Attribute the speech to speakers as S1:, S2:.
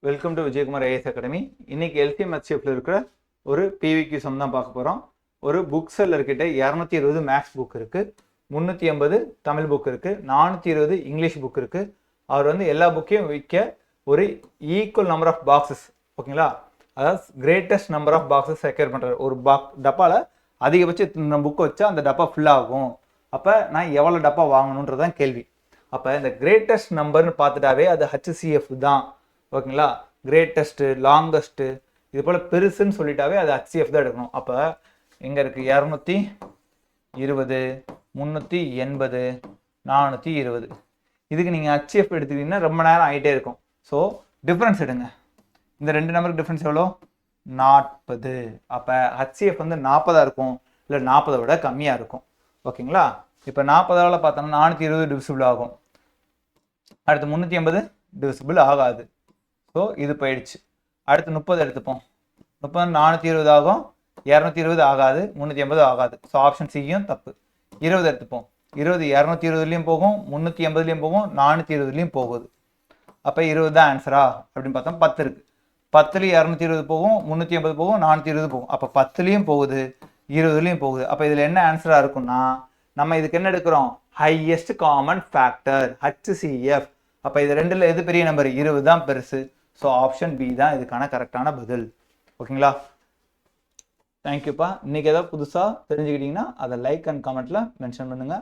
S1: Welcome to Vijayakumar IAS academy. இன்னைக்கு LCM ஹெச்எஃப்ல இருக்கிற ஒரு பிவிக்யூ சம் தான் பார்க்க போகிறோம். ஒரு புக் செல்லர்கிட்ட 220 மேக்ஸ் புக் இருக்கு, 380 தமிழ் புக் இருக்கு, 420 இங்கிலீஷ் புக் இருக்கு. அவர் வந்து எல்லா புக்கையும் விற்க ஒரு ஈக்குவல் நம்பர் ஆஃப் பாக்ஸஸ், ஓகேங்களா, அதாவது greatest number of boxes secure பண்ணுறாரு. ஒரு டப்பாவில் அதிகபட்சம் புக் வச்சா அந்த டப்பா ஃபுல் ஆகும். அப்போ நான் எவ்வளோ டப்பா வாங்கணுன்றதான் கேள்வி. அப்போ இந்த கிரேட்டஸ்ட் நம்பர்னு பார்த்துட்டாவே அது ஹச்சிஎஃப் தான், ஓகேங்களா. கிரேட்டஸ்ட்டு, லாங்கஸ்ட்டு, இது போல் பெருசுன்னு சொல்லிட்டாவே அது ஹச்சிஎஃப் தான் எடுக்கணும். அப்போ எங்கே இருக்குது? 220, 380, 420. இதுக்கு நீங்கள் ஹச்சிஎஃப் எடுத்துக்கிட்டிங்கன்னா ரொம்ப நேரம் ஆகிட்டே இருக்கும். ஸோ டிஃப்ரென்ஸ் எடுங்க. இந்த ரெண்டு நம்பருக்கு டிஃப்ரென்ஸ் எவ்வளோ? 40. அப்போ ஹச்சிஎஃப் வந்து 40 இருக்கும், இல்லை 40 விட கம்மியாக இருக்கும், ஓகேங்களா. இப்போ 40ஆல் பார்த்தோம்னா 420 டிவிசிபிள் ஆகும். அடுத்து 380 டிவிசிபிள் ஆகாது. ஸோ இது போயிடுச்சு. அடுத்து 30 எடுத்துப்போம். 30 420 ஆகும், 220 ஆகாது, 380 ஆகாது. ஸோ ஆப்ஷன் சியும் தப்பு. 20 எடுத்துப்போம். 20 220லையும் போகும், 380லையும் போகும், 420லையும் போகுது. அப்போ 20 தான் ஆன்சரா அப்படின்னு பார்த்தோம். 10 இருக்கு. 10லையும் 220 போகும், 380 போகும், 420 போகும். அப்போ 10லையும் போகுது, 20லையும் போகுது. அப்போ இதில் என்ன ஆன்சராக இருக்கும்னா, நம்ம இதுக்கு என்ன எடுக்கிறோம்? Highest common factor, HCF. அப்போ இது ரெண்டில் எது பெரிய நம்பர்? 20 தான் பெருசு. ஸோ ஆப்ஷன் பி தான் இதுக்கான கரெக்டான பதில், ஓகேங்களா. தேங்க்யூப்பா. இன்னைக்கு ஏதாவது புதுசாக தெரிஞ்சுக்கிட்டீங்கன்னா அதை லைக் அண்ட் கமெண்ட்டில் மென்ஷன் பண்ணுங்கள்.